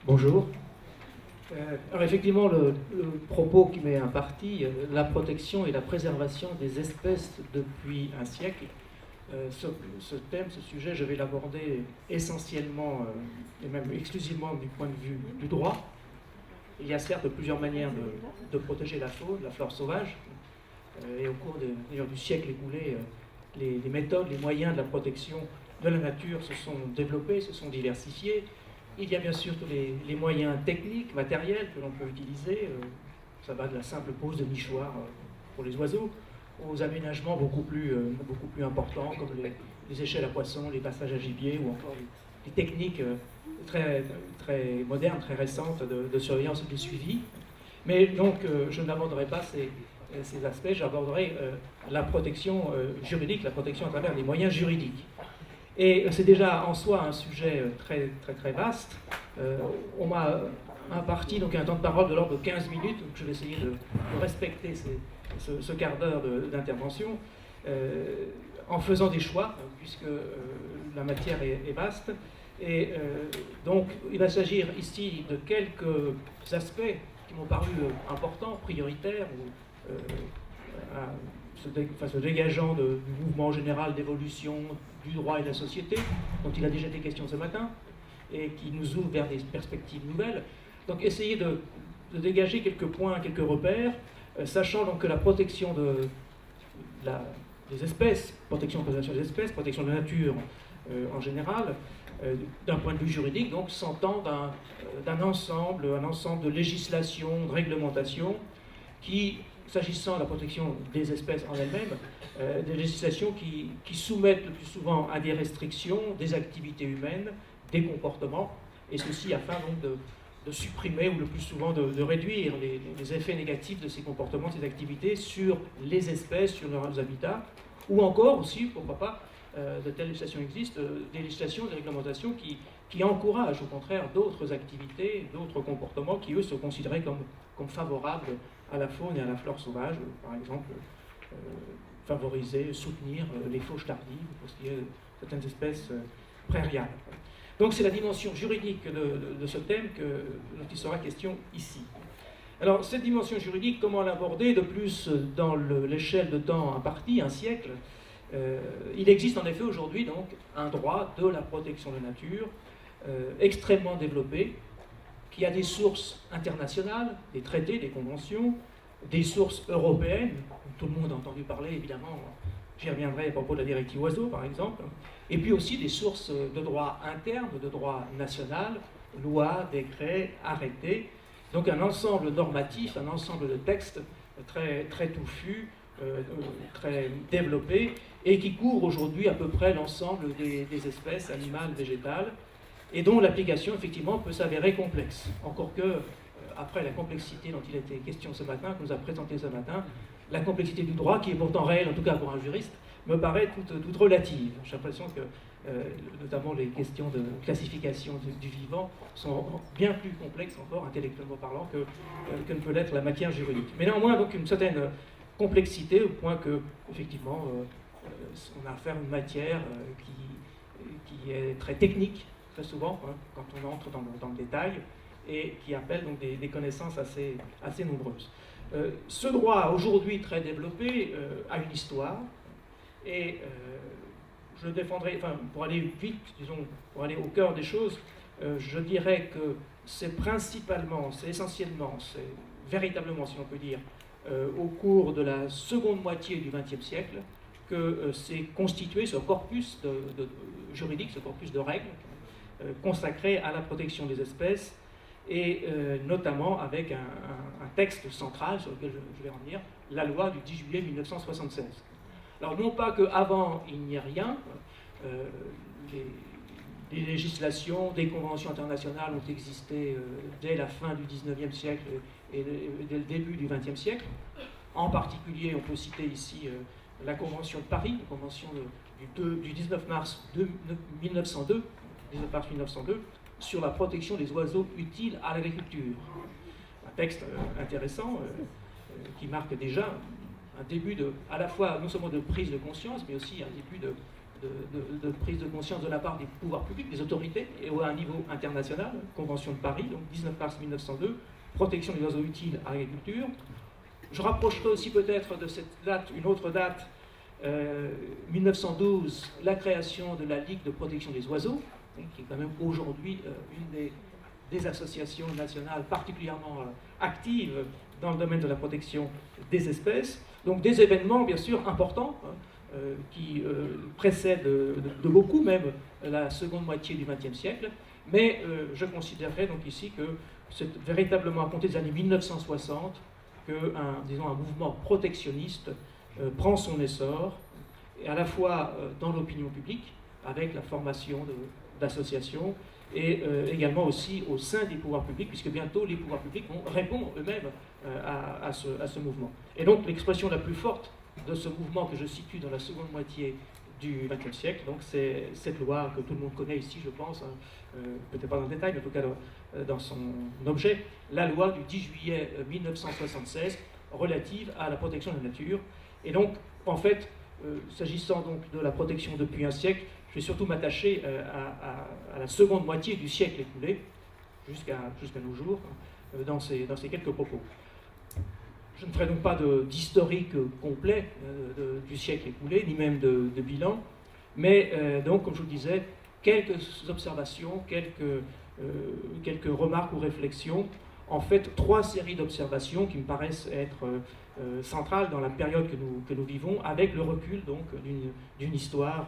Bonjour. Alors effectivement, le propos qui m'est imparti, la protection et la préservation des espèces depuis un siècle, ce thème, ce sujet, je vais l'aborder essentiellement et même exclusivement du point de vue du droit. Il y a certes plusieurs manières de protéger la faune, la flore sauvage, et au cours du siècle écoulé, les méthodes, les moyens de la protection de la nature se sont développés, se sont diversifiés. Il y a bien sûr tous les moyens techniques, matériels que l'on peut utiliser. Ça va de la simple pose de nichoirs pour les oiseaux aux aménagements beaucoup plus importants comme les échelles à poissons, les passages à gibier ou encore les techniques très, très modernes, très récentes de surveillance et de suivi. Mais donc je n'aborderai pas ces aspects, j'aborderai la protection juridique, la protection à travers les moyens juridiques. Et c'est déjà en soi un sujet très, très, très vaste. On m'a imparti donc un temps de parole de l'ordre de 15 minutes, donc je vais essayer de respecter ce quart d'heure d'intervention en faisant des choix, puisque la matière est vaste. Et donc il va s'agir ici de quelques aspects qui m'ont paru importants, prioritaires, ou se dégageant du mouvement général d'évolution du droit et de la société, dont il a déjà été question ce matin, et qui nous ouvre vers des perspectives nouvelles. Donc essayer de dégager quelques points, quelques repères, sachant donc que la protection des espèces, protection des espèces, protection de la nature en général, d'un point de vue juridique, donc s'entend d'un ensemble de législations, de réglementations qui, s'agissant de la protection des espèces en elles-mêmes, des législations qui soumettent le plus souvent à des restrictions, des activités humaines, des comportements, et ceci afin donc de supprimer ou le plus souvent de réduire les effets négatifs de ces comportements, de ces activités sur les espèces, sur leurs habitats, ou encore aussi, pourquoi pas, de telles législations existent, des législations, des réglementations qui encouragent au contraire d'autres activités, d'autres comportements qui eux sont considérés comme favorables à la faune et à la flore sauvage, par exemple favoriser, soutenir les fauches tardives pour ce qui est de certaines espèces prairiales. Donc c'est la dimension juridique de ce thème dont il sera question ici. Alors cette dimension juridique, comment l'aborder de plus dans l'échelle de temps impartie, un siècle? Il existe en effet aujourd'hui donc un droit de la protection de la nature extrêmement développé, qui a des sources internationales, des traités, des conventions, des sources européennes, tout le monde a entendu parler évidemment, j'y reviendrai à propos de la directive oiseaux par exemple, et puis aussi des sources de droit interne, de droit national, lois, décrets, arrêtés, donc un ensemble normatif, un ensemble de textes très, très touffus, très développés, et qui couvre aujourd'hui à peu près l'ensemble des espèces animales, végétales, et dont l'application, effectivement, peut s'avérer complexe. Encore que, après la complexité dont il a été question ce matin, que nous a présenté ce matin, la complexité du droit, qui est pourtant réelle, en tout cas pour un juriste, me paraît toute relative. J'ai l'impression que, notamment les questions de classification du vivant, sont bien plus complexes encore, intellectuellement parlant, que ne peut l'être la matière juridique. Mais néanmoins, donc, une certaine complexité, au point que, effectivement, on a affaire à une matière qui est très technique, très souvent, hein, quand on entre dans le détail, et qui appelle donc des connaissances assez nombreuses. Ce droit, aujourd'hui très développé, a une histoire, et je défendrai, enfin, pour aller vite, disons, pour aller au cœur des choses, je dirais que c'est principalement, c'est essentiellement, c'est véritablement, si l'on peut dire, au cours de la seconde moitié du XXe siècle, que s'est constitué ce corpus juridique, ce corpus de règles, consacré à la protection des espèces, et notamment avec un texte central sur lequel je vais revenir, la loi du 10 juillet 1976. Alors non pas qu'avant il n'y ait rien, des législations, des conventions internationales ont existé dès la fin du 19e siècle et dès le début du 20e siècle. En particulier, on peut citer ici la Convention de Paris, la Convention du 19 mars 1902, sur la protection des oiseaux utiles à l'agriculture. Un texte intéressant qui marque déjà un début à la fois non seulement de prise de conscience, mais aussi un début de prise de conscience de la part des pouvoirs publics, des autorités, et à un niveau international, Convention de Paris, donc 19 mars 1902, protection des oiseaux utiles à l'agriculture. Je rapprocherai aussi peut-être de cette date une autre date, 1912, la création de la Ligue de protection des oiseaux, qui est quand même aujourd'hui une des associations nationales particulièrement actives dans le domaine de la protection des espèces. Donc des événements bien sûr importants, qui précèdent de beaucoup même la seconde moitié du XXe siècle, mais je considérerais donc ici que c'est véritablement à compter des années 1960 qu'un mouvement protectionniste prend son essor, et à la fois dans l'opinion publique, avec la formation d'associations, et également aussi au sein des pouvoirs publics, puisque bientôt les pouvoirs publics vont répondre eux-mêmes à ce mouvement. Et donc l'expression la plus forte de ce mouvement que je situe dans la seconde moitié du XXe siècle, donc c'est cette loi que tout le monde connaît ici, je pense, peut-être pas dans le détail, mais en tout cas dans son objet, la loi du 10 juillet 1976 relative à la protection de la nature. Et donc, en fait, s'agissant donc de la protection depuis un siècle, je vais surtout m'attacher à la seconde moitié du siècle écoulé, jusqu'à nos jours, dans ces quelques propos. Je ne ferai donc pas d'historique complet du siècle écoulé, ni même de bilan, mais donc, comme je vous le disais, quelques observations, quelques remarques ou réflexions, en fait 3 séries d'observations qui me paraissent être centrales dans la période que nous vivons, avec le recul donc d'une histoire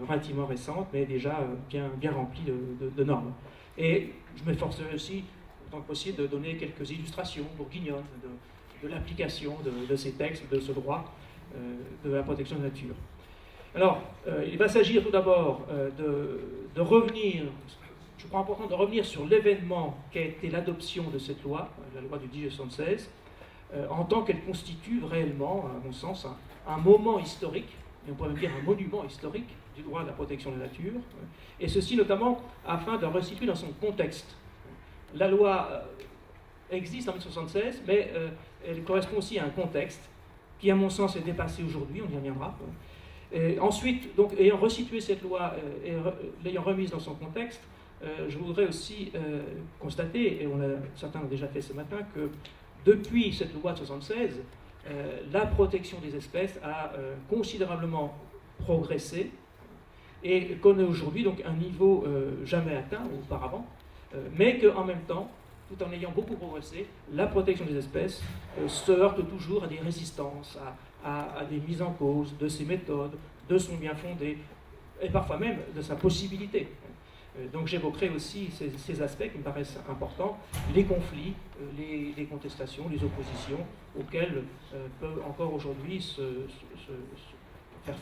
relativement récente, mais déjà bien remplie de normes. Et je m'efforcerai aussi, autant que possible, de donner quelques illustrations bourguignonnes de l'application de ces textes, de ce droit de la protection de la nature. Alors, il va s'agir tout d'abord de revenir, je crois important de revenir sur l'événement qu'a été l'adoption de cette loi, la loi du 10 juillet 1976, en tant qu'elle constitue réellement, à mon sens, un moment historique, et on pourrait même dire un monument historique du droit de la protection de la nature, et ceci notamment afin de resituer dans son contexte. La loi existe en 1976, mais elle correspond aussi à un contexte qui, à mon sens, est dépassé aujourd'hui, on y reviendra. Et ensuite, donc, ayant resitué cette loi et l'ayant remise dans son contexte, je voudrais aussi constater, et certains l'ont déjà fait ce matin, que depuis cette loi de 1976, la protection des espèces a considérablement progressé et connaît aujourd'hui donc un niveau jamais atteint auparavant, mais qu'en même temps, tout en ayant beaucoup progressé, la protection des espèces se heurte toujours à des résistances, à des mises en cause de ses méthodes, de son bien fondé, et parfois même de sa possibilité. Donc j'évoquerai aussi ces aspects qui me paraissent importants, les conflits, les contestations, les oppositions auxquelles peut encore aujourd'hui faire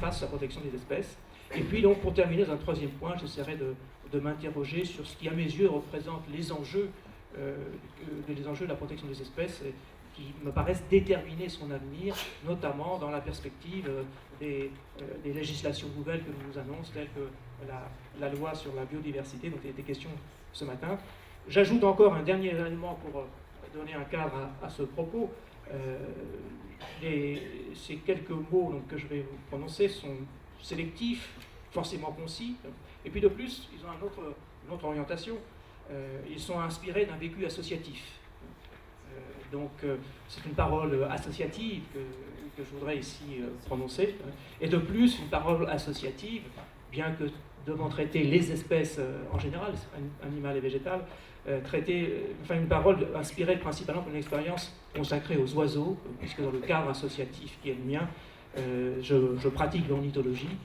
face la protection des espèces. Et puis donc pour terminer, dans un troisième point, j'essaierai de m'interroger sur ce qui à mes yeux représente les enjeux de la protection des espèces qui me paraissent déterminer son avenir, notamment dans la perspective des législations nouvelles que nous annonce, telles que la loi sur la biodiversité dont il était question ce matin. J'ajoute encore un dernier élément pour donner un cadre à ce propos. Ces quelques mots donc, que je vais vous prononcer sont sélectifs, forcément concis, et puis de plus, ils ont une autre orientation. Ils sont inspirés d'un vécu associatif. Donc c'est une parole associative que je voudrais ici prononcer. Et de plus, une parole associative, bien que devant traiter les espèces en général, animales et végétales, une parole inspirée principalement d'une expérience consacrée aux oiseaux, puisque dans le cadre associatif qui est le mien, je pratique l'ornithologie.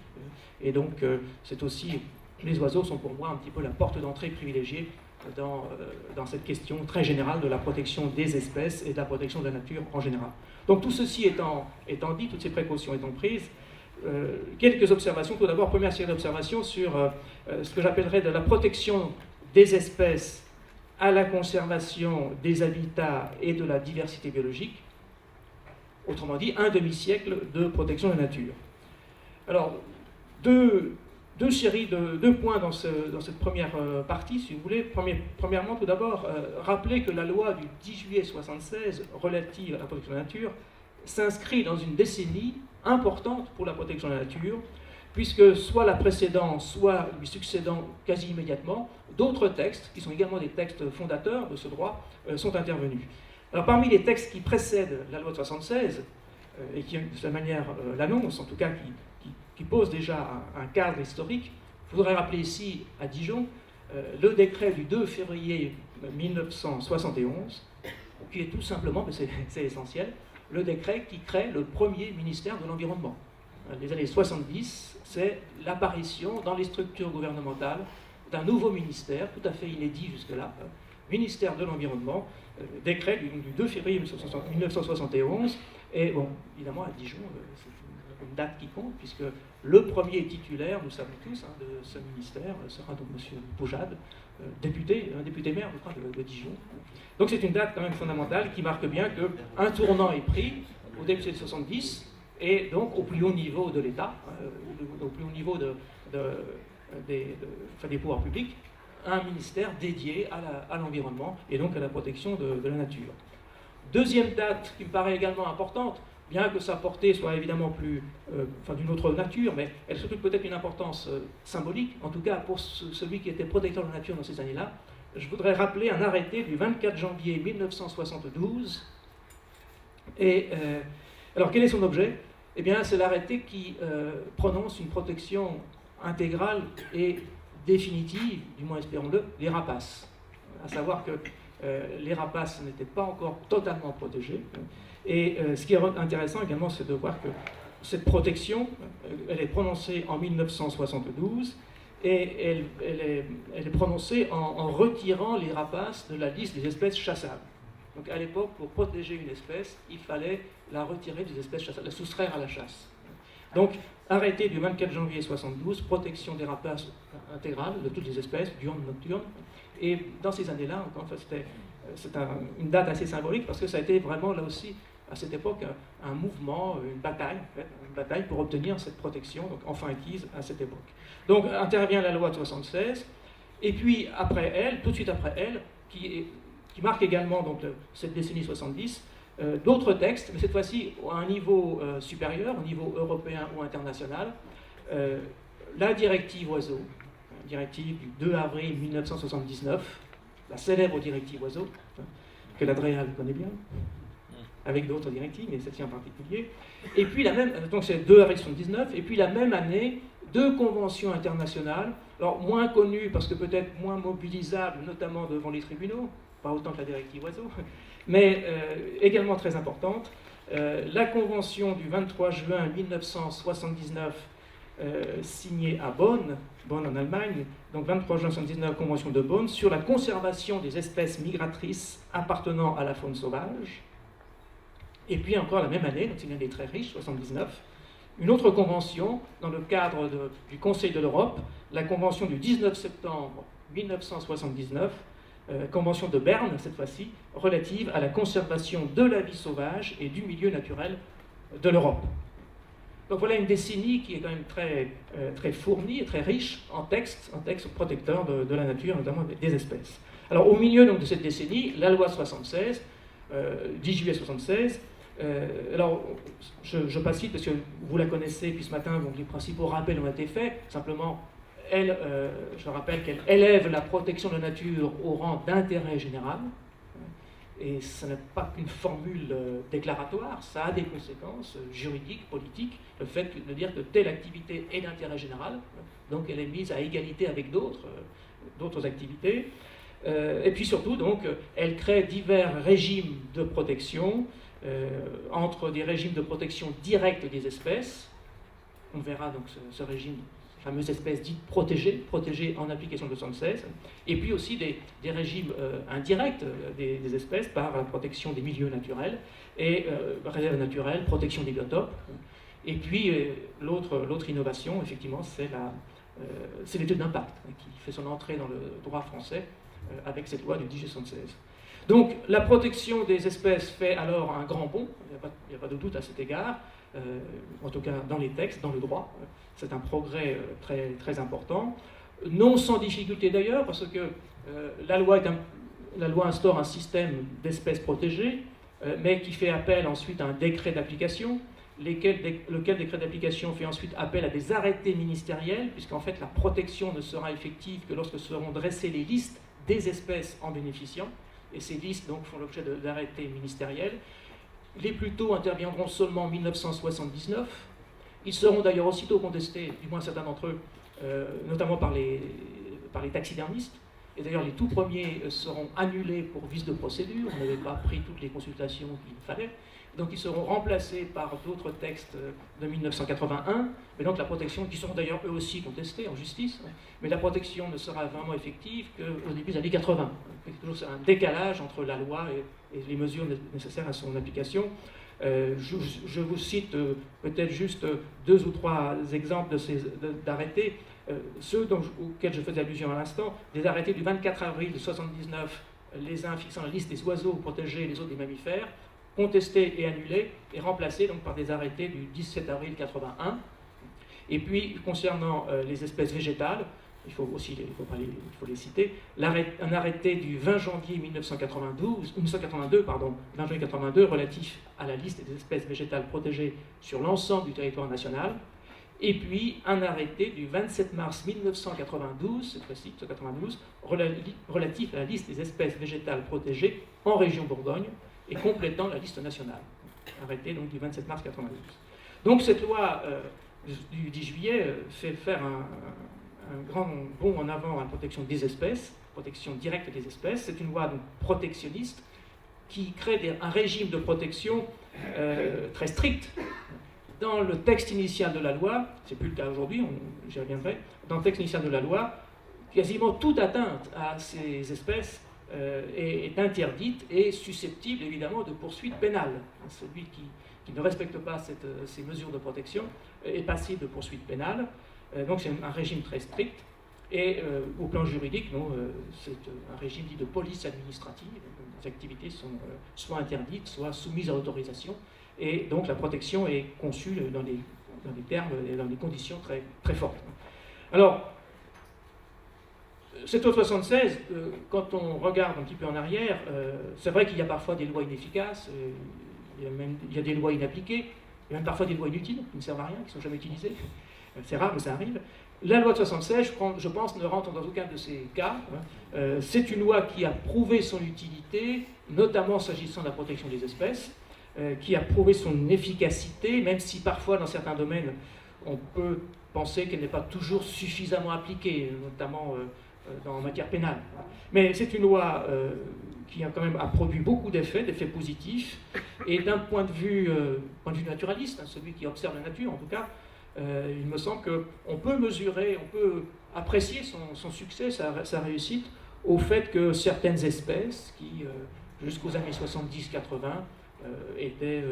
Et donc c'est aussi, les oiseaux sont pour moi un petit peu la porte d'entrée privilégiée dans cette question très générale de la protection des espèces et de la protection de la nature en général. Donc tout ceci étant dit, toutes ces précautions étant prises, quelques observations. Tout d'abord, première série d'observations sur ce que j'appellerais de la protection des espèces à la conservation des habitats et de la diversité biologique. Autrement dit, un demi-siècle de protection de la nature. Alors, deux points dans cette première partie, si vous voulez. Premièrement, tout d'abord, rappeler que la loi du 10 juillet 1976 relative à la protection de la nature s'inscrit dans une décennie importante pour la protection de la nature, puisque soit la précédant, soit lui succédant quasi immédiatement, d'autres textes, qui sont également des textes fondateurs de ce droit, sont intervenus. Alors parmi les textes qui précèdent la loi de 76, et qui de cette manière l'annoncent, en tout cas qui posent déjà un cadre historique, je voudrais rappeler ici, à Dijon, le décret du 2 février 1971, qui est tout simplement, mais c'est essentiel, le décret qui crée le premier ministère de l'Environnement. Les années 70, c'est l'apparition dans les structures gouvernementales d'un nouveau ministère, tout à fait inédit jusque-là, ministère de l'Environnement, décret du 2 février 1971. Et bon, évidemment, à Dijon, c'est une date qui compte, puisque le premier titulaire, nous savons tous, de ce ministère sera donc M. Poujade, député maire, je crois, de Dijon. Donc c'est une date quand même fondamentale qui marque bien qu'un tournant est pris au début des années 70, et donc au plus haut niveau de l'État, au plus haut niveau des pouvoirs publics, un ministère dédié à l'environnement et donc à la protection de la nature. Deuxième date qui me paraît également importante, bien que sa portée soit évidemment d'une autre nature, mais elle surtout peut-être une importance symbolique, en tout cas pour celui qui était protecteur de la nature dans ces années-là. Je voudrais rappeler un arrêté du 24 janvier 1972. Et alors quel est son objet? Eh bien c'est l'arrêté qui prononce une protection intégrale et définitive, du moins espérons-le, des rapaces. À savoir que les rapaces n'étaient pas encore totalement protégés. Et ce qui est intéressant également, c'est de voir que cette protection, elle est prononcée en 1972 et elle est prononcée en retirant les rapaces de la liste des espèces chassables. Donc à l'époque, pour protéger une espèce, il fallait la retirer des espèces chassables, la soustraire à la chasse. Donc, arrêté du 24 janvier 1972, protection des rapaces intégrale de toutes les espèces, diurnes, nocturnes. Et dans ces années-là, encore une fois, c'est une date assez symbolique parce que ça a été vraiment, là aussi, à cette époque, un mouvement, une bataille pour obtenir cette protection, donc enfin acquise à cette époque. Donc intervient la loi de 1976, et puis après elle, tout de suite après elle, qui marque également donc, cette décennie 70, d'autres textes, mais cette fois-ci à un niveau supérieur, au niveau européen ou international, la directive Oiseaux, directive du 2 avril 1979, la célèbre directive Oiseaux, que l'Adréal connaît bien, avec d'autres directives, mais celle-ci en particulier. Et puis donc c'est 2 avril 1979, et puis la même année, 2 conventions internationales, alors moins connues parce que peut-être moins mobilisables, notamment devant les tribunaux, pas autant que la directive Oiseaux, mais également très importante. La convention du 23 juin 1979, signée à Bonn en Allemagne, donc 23 juin 1979, convention de Bonn, sur la conservation des espèces migratrices appartenant à la faune sauvage. Et puis encore la même année, donc c'est une année très riche, 79, une autre convention dans le cadre du Conseil de l'Europe, la convention du 19 septembre 1979, convention de Berne cette fois-ci, relative à la conservation de la vie sauvage et du milieu naturel de l'Europe. Donc voilà une décennie qui est quand même très fournie et très riche en textes protecteurs de la nature, notamment des espèces. Alors au milieu donc, de cette décennie, la loi 76, 10 juillet 76, alors je passe vite parce que vous la connaissez, puis ce matin donc, les principaux rappels ont été faits, simplement je rappelle qu'elle élève la protection de la nature au rang d'intérêt général, et ce n'est pas qu'une formule déclaratoire, ça a des conséquences juridiques, politiques, le fait de dire que telle activité est d'intérêt général, donc elle est mise à égalité avec d'autres activités, et puis surtout, donc, elle crée divers régimes de protection, entre des régimes de protection directe des espèces, on verra donc ce régime, fameuse espèce dite protégée en application de 76, et puis aussi des régimes indirects des espèces par la protection des milieux naturels et réserves naturelles, protection des biotopes. Et puis l'autre innovation, effectivement, c'est l'étude d'impact qui fait son entrée dans le droit français avec cette loi du 10 juillet 76. Donc la protection des espèces fait alors un grand bond, il n'y a pas de doute à cet égard, en tout cas dans les textes, dans le droit. C'est un progrès très, très important. Non sans difficulté d'ailleurs, parce que la loi instaure un système d'espèces protégées, mais qui fait appel ensuite à un décret d'application, lequel décret d'application fait ensuite appel à des arrêtés ministériels, puisqu'en fait la protection ne sera effective que lorsque seront dressées les listes des espèces en bénéficiant, et ces listes donc font l'objet d'arrêtés ministériels. Les plus tôt interviendront seulement en 1979. Ils seront d'ailleurs aussitôt contestés, du moins certains d'entre eux, notamment par les taxidermistes. Et d'ailleurs, les tout premiers seront annulés pour vice de procédure. On n'avait pas pris toutes les consultations qu'il fallait. Donc, ils seront remplacés par d'autres textes de 1981. Mais donc, la protection, qui seront d'ailleurs eux aussi contestés en justice, mais la protection ne sera vraiment effective qu'au début des années 80. Il y a toujours un décalage entre la loi et les mesures nécessaires à son application. Je vous cite peut-être juste 2 ou 3 exemples d'arrêtés, ceux auxquels je faisais allusion à l'instant, des arrêtés du 24 avril 1979, les uns fixant la liste des oiseaux protégés et les autres des mammifères, contestés et annulés, et remplacés donc par des arrêtés du 17 avril 81. Et puis, concernant les espèces végétales, il faut les citer, un arrêté du 20 janvier 1982 relatif à la liste des espèces végétales protégées sur l'ensemble du territoire national, et puis un arrêté du 27 mars 1992, cette fois-ci 1992, relatif à la liste des espèces végétales protégées en région Bourgogne et complétant la liste nationale. Arrêté donc du 27 mars 1992. Donc cette loi du 10 juillet fait faire un grand bond en avant à la protection des espèces, protection directe des espèces. C'est une loi donc protectionniste qui crée un régime de protection très strict. Dans le texte initial de la loi, c'est plus le cas aujourd'hui, j'y reviendrai, dans le texte initial de la loi, quasiment toute atteinte à ces espèces est interdite et susceptible évidemment de poursuites pénales. Celui qui ne respecte pas ces mesures de protection est passible de poursuites pénales. Donc c'est un régime très strict. Et au plan juridique, c'est un régime dit de police administrative. Les activités sont soit interdites, soit soumises à autorisation. Et donc la protection est conçue dans des termes et dans des conditions très, très fortes. Alors, cette loi 76, quand on regarde un petit peu en arrière, c'est vrai qu'il y a parfois des lois inefficaces, il y a des lois inappliquées, il y a même parfois des lois inutiles qui ne servent à rien, qui ne sont jamais utilisées. C'est rare, mais ça arrive. La loi de 76, je pense, ne rentre dans aucun de ces cas. C'est une loi qui a prouvé son utilité, notamment s'agissant de la protection des espèces, qui a prouvé son efficacité, même si parfois, dans certains domaines, on peut penser qu'elle n'est pas toujours suffisamment appliquée, notamment en matière pénale. Mais c'est une loi qui a quand même produit beaucoup d'effets positifs, et d'un point de vue naturaliste, celui qui observe la nature en tout cas, il me semble qu'on peut mesurer, on peut apprécier son succès, sa réussite, au fait que certaines espèces qui, jusqu'aux années 70-80, étaient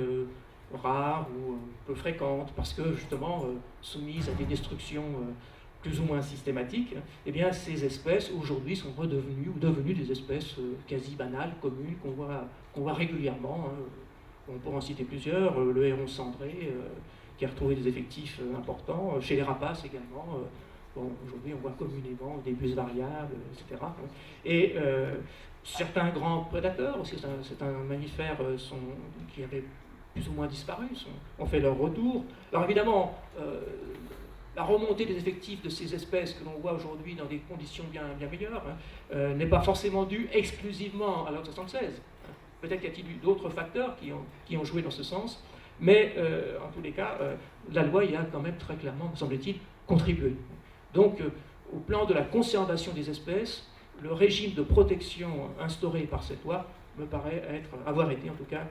rares ou peu fréquentes, parce que justement soumises à des destructions plus ou moins systématiques, eh bien ces espèces aujourd'hui sont redevenues ou devenues des espèces quasi banales, communes, qu'on voit régulièrement. On pourrait en citer plusieurs, le héron cendré, qui a retrouvé des effectifs importants, chez les rapaces également. Aujourd'hui, on voit communément des bus variables, etc. Et certains grands prédateurs, aussi certains mammifères qui avaient plus ou moins disparu, ont fait leur retour. Alors évidemment, la remontée des effectifs de ces espèces que l'on voit aujourd'hui dans des conditions bien meilleures n'est pas forcément due exclusivement à la loi 76. Peut-être qu'il y a-t-il eu d'autres facteurs qui ont joué dans ce sens, mais en tous les cas, la loi y a quand même très clairement, me semble-t-il, contribué. Donc, au plan de la conservation des espèces, le régime de protection instauré par cette loi me paraît avoir été en tout cas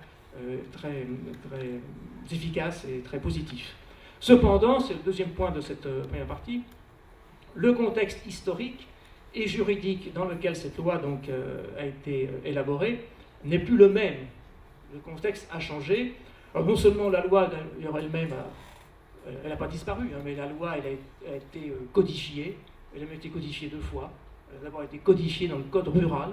très, très efficace et très positif. Cependant, c'est le deuxième point de cette première partie, le contexte historique et juridique dans lequel cette loi donc, a été élaborée n'est plus le même. Le contexte a changé. Alors, non seulement la loi elle-même elle n'a pas disparu, mais la loi elle a été codifiée. Elle a même été codifiée 2 fois. Elle a d'abord été codifiée dans le code rural,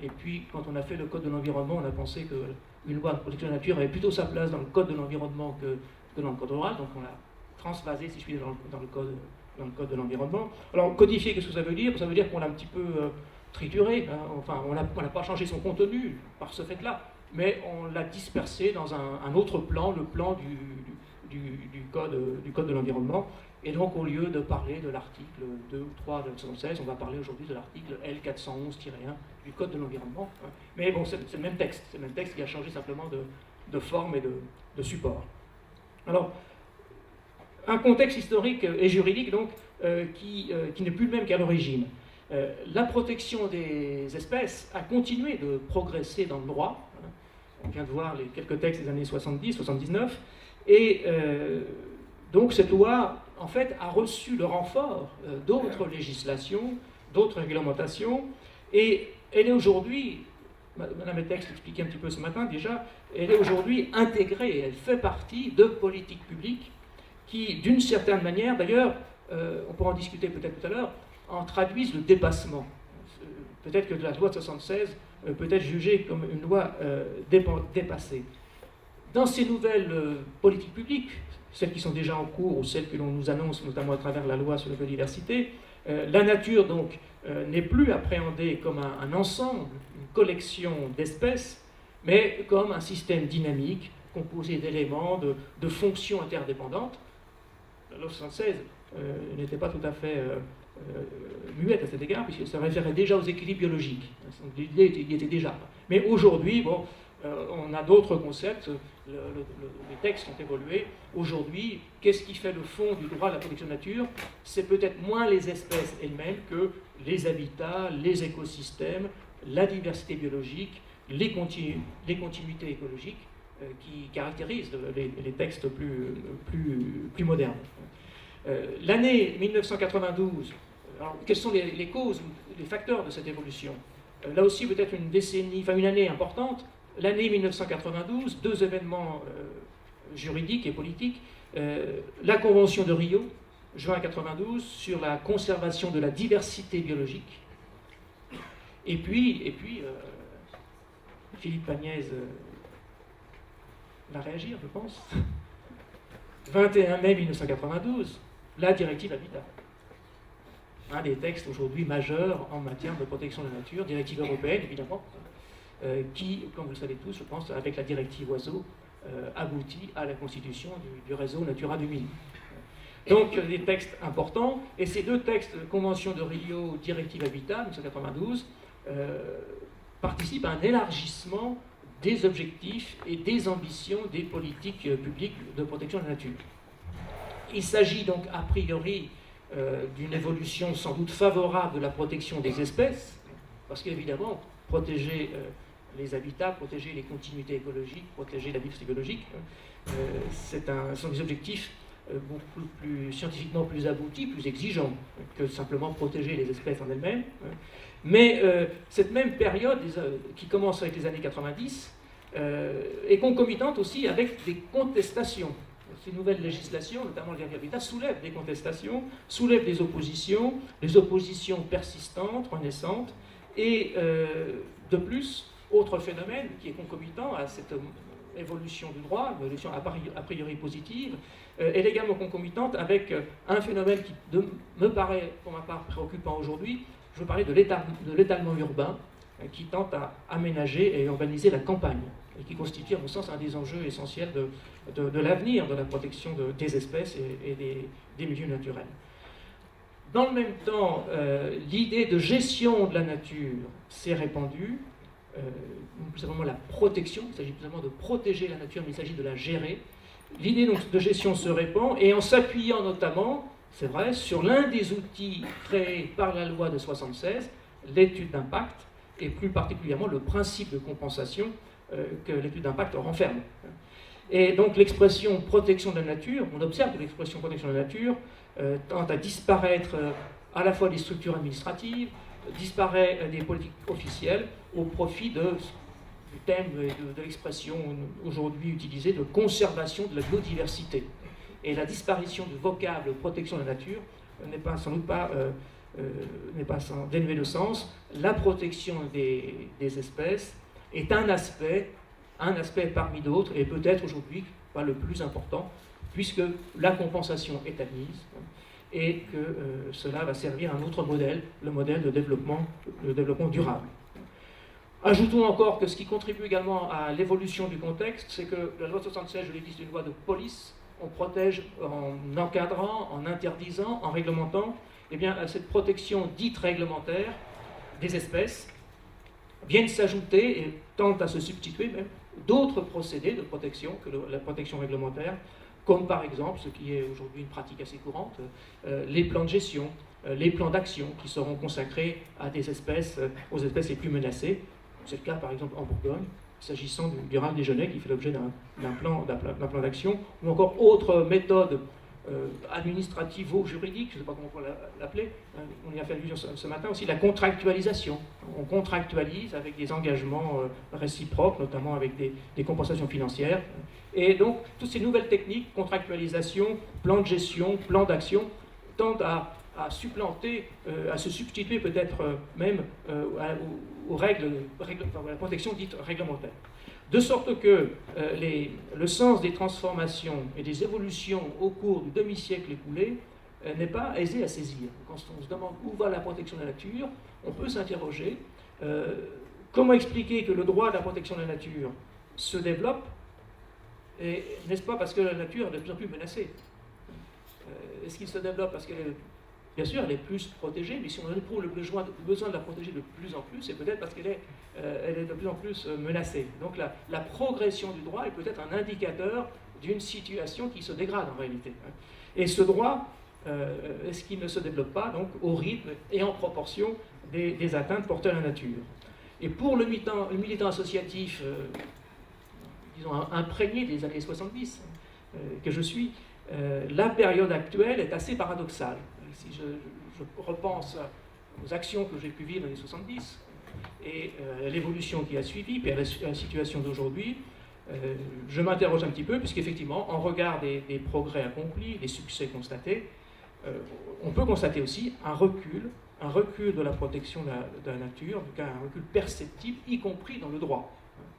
et puis quand on a fait le code de l'environnement, on a pensé qu'une loi de protection de la nature avait plutôt sa place dans le code de l'environnement que dans le code rural, donc on l'a transvasé, si je puis dire, dans le code de l'environnement. Alors codifier, qu'est-ce que ça veut dire? Ça veut dire qu'on l'a un petit peu trituré, enfin on n'a pas changé son contenu par ce fait-là, mais on l'a dispersé dans un autre plan, le plan du code de l'environnement. Et donc, au lieu de parler de l'article 2 ou 3 de la 76, on va parler aujourd'hui de l'article L411-1 du code de l'environnement. Mais bon, c'est le même texte. C'est le même texte qui a changé simplement de forme et de support. Alors, un contexte historique et juridique, donc, qui n'est plus le même qu'à l'origine. La protection des espèces a continué de progresser dans le droit. On vient de voir les quelques textes des années 70, 79. Et donc cette loi, en fait, a reçu le renfort d'autres législations, d'autres réglementations. Et elle est aujourd'hui, Madame Etex l'expliquait un petit peu ce matin déjà, elle est aujourd'hui intégrée, elle fait partie de politiques publiques qui, d'une certaine manière, d'ailleurs, on pourra en discuter peut-être tout à l'heure, en traduisent le dépassement. Peut-être que la loi de 76 peut être jugée comme une loi dépassée. Dans ces nouvelles politiques publiques, celles qui sont déjà en cours ou celles que l'on nous annonce, notamment à travers la loi sur la biodiversité, la nature donc n'est plus appréhendée comme un ensemble, une collection d'espèces, mais comme un système dynamique composé d'éléments, de fonctions interdépendantes. La loi 76 n'était pas tout à fait muette à cet égard, puisque ça référait déjà aux équilibres biologiques. L'idée y était déjà. Mais aujourd'hui, bon, on a d'autres concepts, les textes ont évolué. Aujourd'hui, qu'est-ce qui fait le fond du droit à la protection de la nature? C'est peut-être moins les espèces elles-mêmes que les habitats, les écosystèmes, la diversité biologique, les continuités écologiques qui caractérisent les textes plus modernes. L'année 1992, alors, quelles sont les causes, les facteurs de cette évolution? Là aussi, peut-être une année importante. L'année 1992, deux événements juridiques et politiques. La Convention de Rio, juin 92, sur la conservation de la diversité biologique. Et puis Philippe Pagnès va réagir, je pense. 21 mai 1992, la directive Habitat. Un des textes aujourd'hui majeurs en matière de protection de la nature, directive européenne évidemment, qui, comme vous le savez tous, je pense, avec la directive Oiseaux, aboutit à la constitution du réseau Natura 2000. Donc des textes importants, et ces deux textes, Convention de Rio, directive Habitat 1992, participent à un élargissement des objectifs et des ambitions des politiques publiques de protection de la nature. Il s'agit donc a priori d'une évolution sans doute favorable de la protection des espèces, parce qu'évidemment, protéger les habitats, protéger les continuités écologiques, protéger la diversité biologique, ce sont des objectifs beaucoup plus scientifiquement plus aboutis, plus exigeants que simplement protéger les espèces en elles-mêmes. Mais cette même période, qui commence avec les années 90, est concomitante aussi avec des contestations. Ces nouvelles législations, notamment le dernier habitat, soulèvent des contestations, soulèvent des oppositions persistantes, renaissantes, et de plus, autre phénomène qui est concomitant à cette évolution du droit, une évolution a priori positive, est également concomitante avec un phénomène qui me paraît, pour ma part, préoccupant aujourd'hui. Je veux parler de l'étalement urbain qui tente à aménager et urbaniser la campagne, et qui constitue, à mon sens, un des enjeux essentiels de l'avenir de la protection des espèces et des milieux naturels. Dans le même temps, l'idée de gestion de la nature s'est répandue, non plus simplement la protection, il s'agit plus simplement de protéger la nature, mais il s'agit de la gérer. L'idée donc de gestion se répand, et en s'appuyant notamment, c'est vrai, sur l'un des outils créés par la loi de 1976, l'étude d'impact, et plus particulièrement le principe de compensation que l'étude d'impact renferme. Et donc l'expression protection de la nature, on observe que l'expression protection de la nature tend à disparaître à la fois des structures administratives, disparaît des politiques officielles au profit du thème et de l'expression aujourd'hui utilisée de conservation de la biodiversité. Et la disparition du vocable protection de la nature n'est pas sans doute pas dénuée de sens. La protection des espèces est un aspect parmi d'autres, et peut-être aujourd'hui pas le plus important, puisque la compensation est admise, et que cela va servir un autre modèle, le modèle de développement durable. Ajoutons encore que ce qui contribue également à l'évolution du contexte, c'est que la loi 76, je l'ai dit, c'est une loi de police, on protège en encadrant, en interdisant, en réglementant. Eh bien, à cette protection dite réglementaire des espèces viennent s'ajouter et tendent à se substituer même d'autres procédés de protection que la protection réglementaire, comme par exemple, ce qui est aujourd'hui une pratique assez courante, les plans de gestion, les plans d'action qui seront consacrés à des espèces, aux espèces les plus menacées. C'est le cas par exemple en Bourgogne, s'agissant du râle des genêts qui fait l'objet d'un plan d'action, ou encore autres méthodes administrativo-juridiques, je ne sais pas comment on peut l'appeler, on y a fait allusion ce matin aussi, la contractualisation. On contractualise avec des engagements réciproques, notamment avec des compensations financières. Et donc, toutes ces nouvelles techniques, contractualisation, plan de gestion, plan d'action, tendent à supplanter, à se substituer peut-être même aux règles, à la protection dite réglementaire. De sorte que le sens des transformations et des évolutions au cours du demi-siècle écoulé n'est pas aisé à saisir. Quand on se demande où va la protection de la nature, on peut s'interroger comment expliquer que le droit de la protection de la nature se développe, et n'est-ce pas parce que la nature est de plus en plus menacée? Est-ce qu'il se développe parce qu'elle est, bien sûr, elle est plus protégée, mais si on éprouve le besoin de la protéger de plus en plus, c'est peut-être parce qu'elle est, elle est de plus en plus menacée. Donc la progression du droit est peut-être un indicateur d'une situation qui se dégrade en réalité. Et ce droit, est-ce qu'il ne se développe pas donc au rythme et en proportion des atteintes portées à la nature? Et pour le militant associatif, disons, imprégné des années 70, que je suis, la période actuelle est assez paradoxale. Si je repense aux actions que j'ai pu vivre dans les 70 et l'évolution qui a suivi, puis à la situation d'aujourd'hui, je m'interroge un petit peu, puisqu'effectivement, en regard des progrès accomplis, des succès constatés, on peut constater aussi un recul de la protection de la nature, en tout cas un recul perceptible, y compris dans le droit.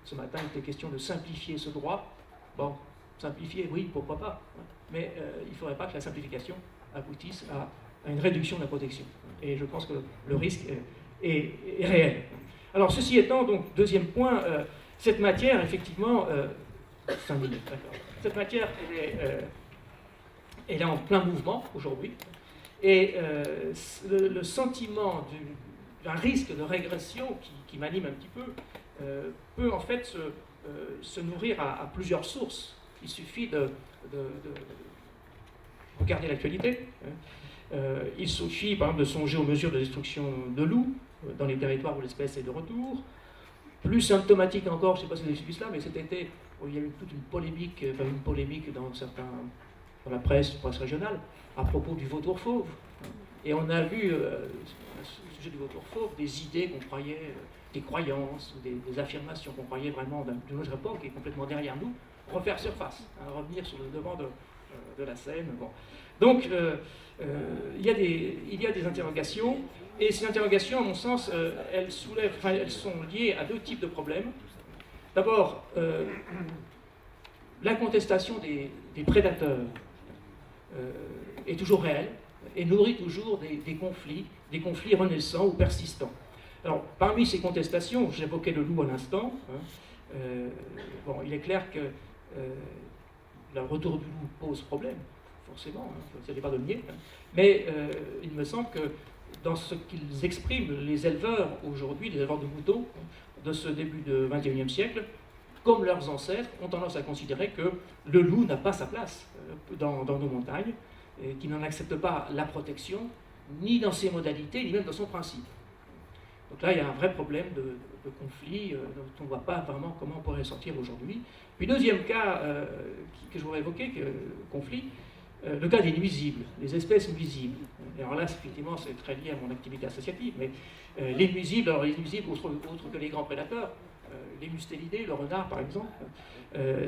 Ce matin, il était question de simplifier ce droit. Bon, simplifier, oui, pourquoi pas, mais il ne faudrait pas que la simplification aboutisse à une réduction de la protection. Et je pense que le risque est réel. Alors, ceci étant, donc, deuxième point, cette matière, effectivement, 5 minutes, d'accord. Cette matière, elle est en plein mouvement aujourd'hui, et le sentiment d'un risque de régression qui m'anime un petit peu peut en fait se nourrir à plusieurs sources. Il suffit de regarder l'actualité. Il suffit, par exemple, de songer aux mesures de destruction de loups dans les territoires où l'espèce est de retour. Plus symptomatique encore, je ne sais pas si vous avez suivi cela, mais cet été, il y a eu toute une polémique dans la presse régionale, à propos du vautour fauve. Et on a vu, au sujet du vautour fauve, des idées qu'on croyait, des croyances, des affirmations qu'on croyait vraiment d'une autre époque et complètement derrière nous, refaire surface, revenir sur le devant de la scène. Bon. Donc, il y a des interrogations, et ces interrogations, à mon sens, elles sont liées à deux types de problèmes. D'abord, la contestation des prédateurs est toujours réelle et nourrit toujours des conflits renaissants ou persistants. Alors, parmi ces contestations, j'évoquais le loup à l'instant, il est clair que le retour du loup pose problème, forcément, il n'y a pas de nier, mais il me semble que dans ce qu'ils expriment, les éleveurs aujourd'hui, les éleveurs de moutons de ce début du XXIe siècle, comme leurs ancêtres, ont tendance à considérer que le loup n'a pas sa place dans nos montagnes, et qu'il n'en accepte pas la protection, ni dans ses modalités, ni même dans son principe. Donc là, il y a un vrai problème de conflit dont on ne voit pas vraiment comment on pourrait sortir aujourd'hui. Puis deuxième cas que je voudrais évoquer, conflit, le cas des nuisibles, les espèces nuisibles. Et alors là, effectivement, c'est très lié à mon activité associative, mais les nuisibles, autres que les grands prédateurs, les mustélidés, le renard par exemple,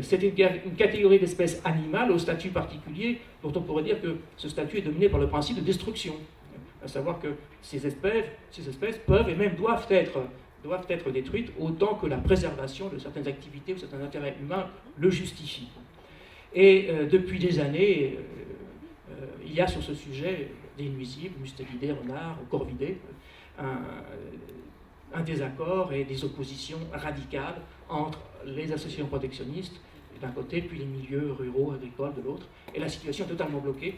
c'est une catégorie d'espèces animales au statut particulier dont on pourrait dire que ce statut est dominé par le principe de destruction. À savoir que ces espèces peuvent et même doivent être détruites autant que la préservation de certaines activités ou certains intérêts humains le justifient. Et depuis des années, il y a sur ce sujet des nuisibles, mustélidés, renards, corvidés, un désaccord et des oppositions radicales entre les associations protectionnistes, d'un côté, puis les milieux ruraux, agricoles de l'autre, et la situation est totalement bloquée.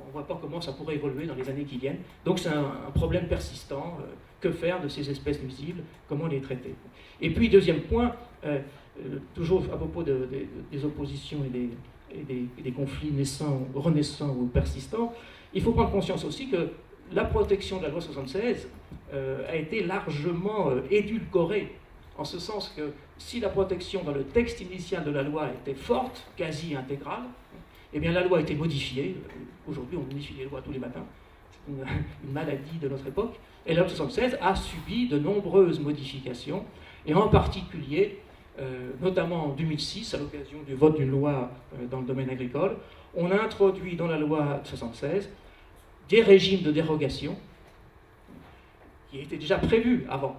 On ne voit pas comment ça pourrait évoluer dans les années qui viennent. Donc c'est un problème persistant. Que faire de ces espèces nuisibles? Comment les traiter? Et puis, deuxième point, toujours à propos des oppositions et des conflits naissants, renaissants ou persistants, il faut prendre conscience aussi que la protection de la loi 76 a été largement édulcorée, en ce sens que si la protection dans le texte initial de la loi était forte, quasi intégrale, eh bien la loi a été modifiée. Aujourd'hui, on modifie les lois tous les matins. C'est une maladie de notre époque. Et la loi 76 a subi de nombreuses modifications, et en particulier, notamment en 2006, à l'occasion du vote d'une loi dans le domaine agricole, on a introduit dans la loi 76 des régimes de dérogation qui étaient déjà prévus avant,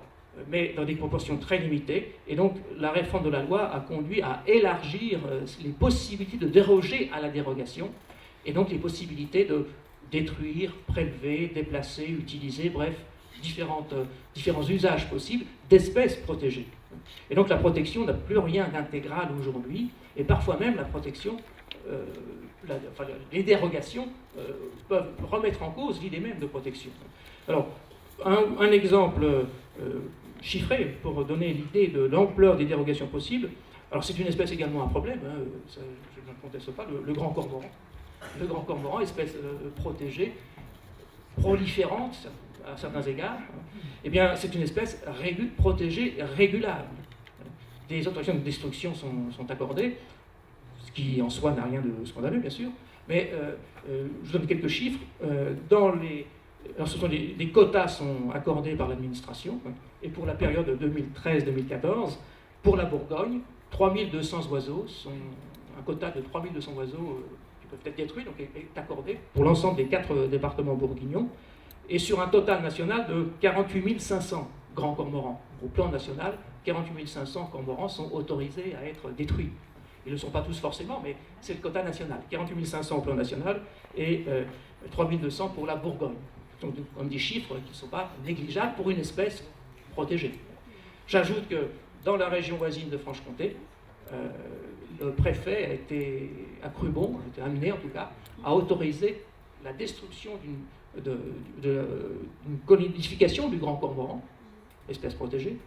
mais dans des proportions très limitées. Et donc, la réforme de la loi a conduit à élargir les possibilités de déroger à la dérogation, et donc les possibilités de détruire, prélever, déplacer, utiliser, bref, différents usages possibles d'espèces protégées. Et donc, la protection n'a plus rien d'intégral aujourd'hui, et parfois même la protection, les dérogations peuvent remettre en cause l'idée même de protection. Alors, un exemple chiffré pour donner l'idée de l'ampleur des dérogations possibles. Alors c'est une espèce également un problème, hein, ça, je ne conteste pas, le grand cormoran. Le grand cormoran, espèce protégée, proliférante à certains égards, eh bien c'est une espèce protégée régulable. Des autorisations de destruction sont accordées, ce qui en soi n'a rien de scandaleux bien sûr, mais je donne quelques chiffres. Les quotas sont accordés par l'administration, et pour la période de 2013-2014, pour la Bourgogne, 3200 oiseaux, un quota de 3200 oiseaux qui peuvent être détruits, donc est accordé pour l'ensemble des 4 départements bourguignons, et sur un total national de 48 500 grands cormorans. Au plan national, 48 500 cormorans sont autorisés à être détruits. Ils ne le sont pas tous forcément, mais c'est le quota national. 48 500 au plan national et 3200 pour la Bourgogne. Donc, comme des chiffres qui ne sont pas négligeables pour une espèce protégée. J'ajoute que dans la région voisine de Franche-Comté, le préfet a cru bon, a été amené en tout cas, à autoriser la destruction d'une conidification du grand cormoran, espèce protégée,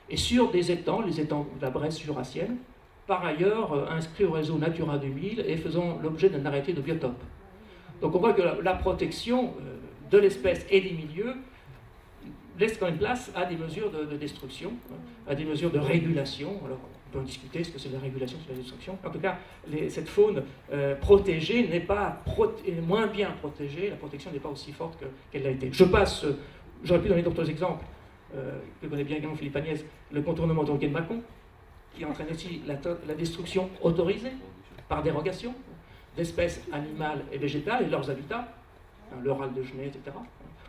et sur des étangs, les étangs de la Bresse jurassienne, par ailleurs inscrits au réseau Natura 2000 et faisant l'objet d'un arrêté de biotope. Donc on voit que la protection de l'espèce et des milieux laisse quand même place à des mesures de destruction, à des mesures de régulation. Alors on peut en discuter, est-ce que c'est la régulation, c'est la destruction? En tout cas, cette faune protégée n'est pas moins bien protégée, la protection n'est pas aussi forte qu'elle l'a été. J'aurais pu donner d'autres exemples, que connaît bien également Philippe Agnès, le contournement de Roquet de Mâcon, qui entraîne aussi la destruction autorisée, par dérogation, d'espèces animales et végétales et de leurs habitats, le râle de genêt, etc.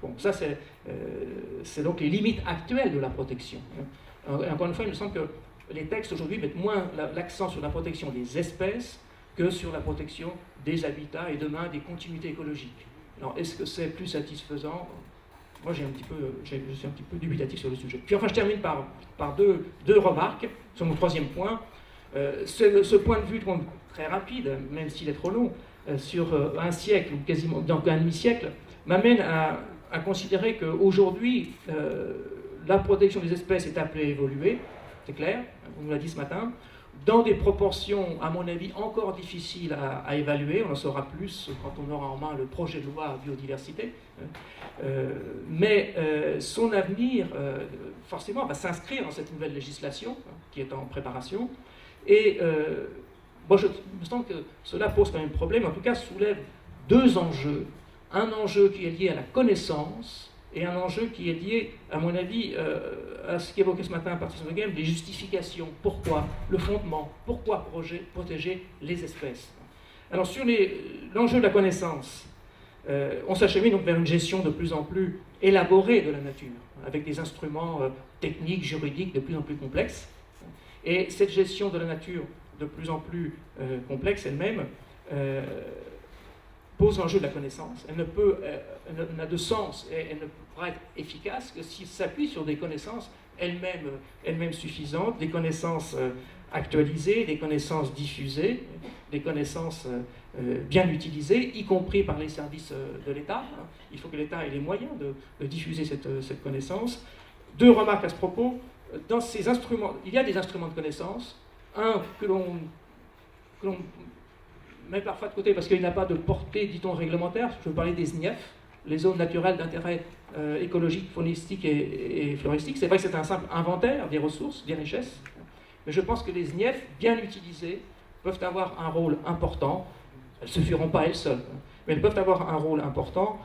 Bon, ça c'est donc les limites actuelles de la protection. Et encore une fois, il me semble que les textes aujourd'hui mettent moins l'accent sur la protection des espèces que sur la protection des habitats et demain des continuités écologiques. Alors, est-ce que c'est plus satisfaisant? Moi, je suis un petit peu dubitatif sur le sujet. Puis enfin, je termine par deux remarques sur mon troisième point. Ce point de vue très rapide, même s'il est trop long, sur un siècle, ou quasiment donc un demi-siècle, m'amène à considérer qu'aujourd'hui, la protection des espèces est appelée à évoluer, c'est clair, on nous l'a dit ce matin, dans des proportions, à mon avis, encore difficiles à évaluer. On en saura plus quand on aura en main le projet de loi biodiversité. Mais son avenir, forcément, va s'inscrire dans cette nouvelle législation qui est en préparation. Et moi, je me sens que cela pose quand même problème, en tout cas soulève 2 enjeux. Un enjeu qui est lié à la connaissance et un enjeu qui est lié, à mon avis, à ce qu'évoquait ce matin Patrice Nguyen, les justifications. Pourquoi? Le fondement. Pourquoi protéger les espèces? Alors, sur l'enjeu de la connaissance, on s'achemine donc vers une gestion de plus en plus élaborée de la nature, avec des instruments techniques, juridiques de plus en plus complexes. Et cette gestion de la nature de plus en plus complexe elle-même pose l'enjeu de la connaissance. Elle n'a de sens et elle ne pourra être efficace que s'il s'appuie sur des connaissances elles-mêmes suffisantes, des connaissances actualisées, des connaissances diffusées, des connaissances bien utilisées, y compris par les services de l'État. Il faut que l'État ait les moyens de diffuser cette connaissance. 2 remarques à ce propos. Dans ces instruments, il y a des instruments de connaissance. Un que l'on met parfois de côté parce qu'il n'a pas de portée, dit-on, réglementaire. Je veux parler des ZNIEF, les zones naturelles d'intérêt écologique, faunistique et floristique. C'est vrai que c'est un simple inventaire des ressources, des richesses, mais je pense que les ZNIEF, bien utilisées, peuvent avoir un rôle important. Elles ne suffiront pas elles seules, mais elles peuvent avoir un rôle important,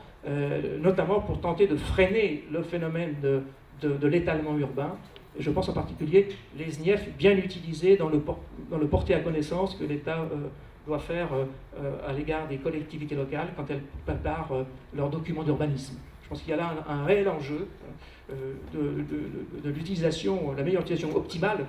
notamment pour tenter de freiner le phénomène de l'étalement urbain. Et je pense en particulier les ZNIEF bien utilisés dans le porté à connaissance que l'État doit faire à l'égard des collectivités locales quand elles préparent leurs documents d'urbanisme. Je pense qu'il y a là un réel enjeu de l'utilisation, la meilleure utilisation optimale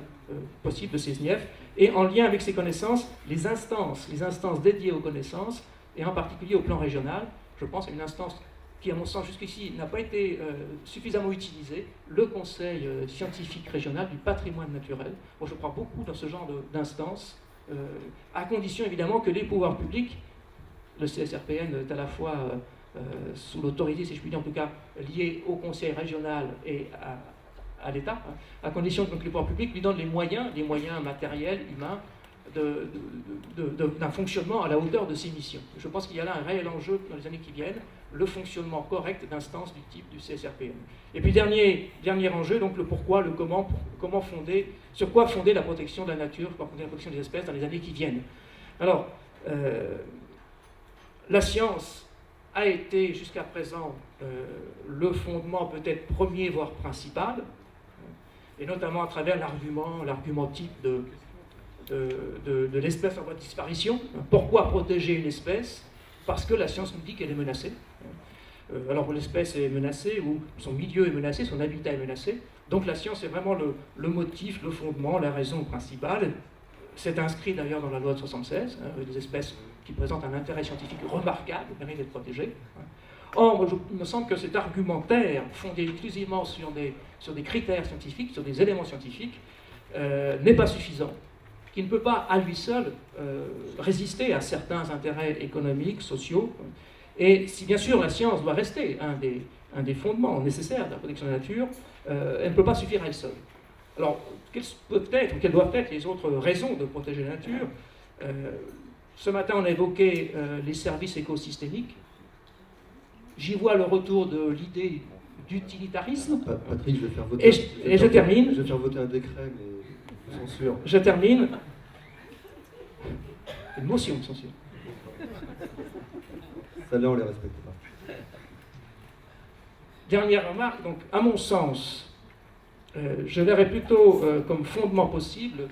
possible de ces ZNIEF, et en lien avec ces connaissances, les instances dédiées aux connaissances, et en particulier au plan régional. Je pense à une instance qui, à mon sens, jusqu'ici, n'a pas été suffisamment utilisée, le Conseil scientifique régional du patrimoine naturel. Moi, je crois beaucoup dans ce genre d'instance, à condition évidemment que les pouvoirs publics, le CSRPN est à la fois sous l'autorité, si je puis dire en tout cas, liée au Conseil régional et à l'État, à condition que les pouvoirs publics lui donnent les moyens matériels, humains, d'un fonctionnement à la hauteur de ses missions. Je pense qu'il y a là un réel enjeu dans les années qui viennent, le fonctionnement correct d'instances du type du CSRPN. Et puis dernier enjeu, donc le pourquoi, le comment fonder, sur quoi fonder la protection de la nature, sur quoi fonder la protection des espèces dans les années qui viennent. Alors, la science a été jusqu'à présent le fondement peut-être premier, voire principal, et notamment à travers l'argument type de l'espèce en voie de disparition. Pourquoi protéger une espèce? Parce que la science nous dit qu'elle est menacée. Alors l'espèce est menacée, ou son milieu est menacé, son habitat est menacé. Donc la science est vraiment le motif, le fondement, la raison principale. C'est inscrit d'ailleurs dans la loi de 1976, des espèces qui présentent un intérêt scientifique remarquable, qui méritent d'être protégées. Or, il me semble que cet argumentaire, fondé exclusivement sur des critères scientifiques, sur des éléments scientifiques, n'est pas suffisant, qui ne peut pas à lui seul résister à certains intérêts économiques, sociaux. Et si bien sûr la science doit rester un des fondements nécessaires de la protection de la nature, elle ne peut pas suffire à elle seule. Alors, quelles doivent être les autres raisons de protéger la nature? Ce matin, on a évoqué les services écosystémiques. J'y vois le retour de l'idée d'utilitarisme. Patrick, je vais faire voter. Et je termine. Je vais faire voter un décret, mais censure. Je termine. Une motion de censure. Celle-là, on ne les respecte pas. Dernière remarque, donc, à mon sens, je verrais plutôt comme fondement possible,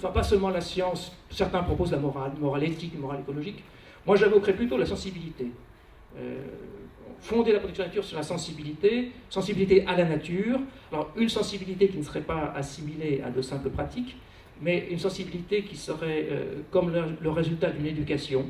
pas seulement la science, certains proposent la morale éthique, morale écologique. Moi, j'invoquerais plutôt la sensibilité. Fonder la protection de la nature sur la sensibilité à la nature. Alors, une sensibilité qui ne serait pas assimilée à de simples pratiques, mais une sensibilité qui serait comme le résultat d'une éducation,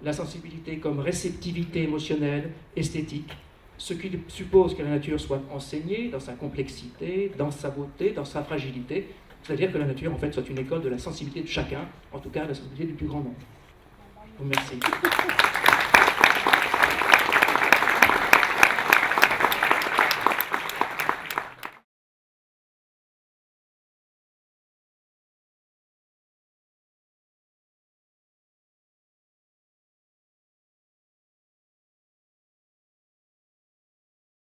la sensibilité comme réceptivité émotionnelle, esthétique, ce qui suppose que la nature soit enseignée dans sa complexité, dans sa beauté, dans sa fragilité, c'est-à-dire que la nature, en fait, soit une école de la sensibilité de chacun, en tout cas de la sensibilité du plus grand nombre. Je vous remercie.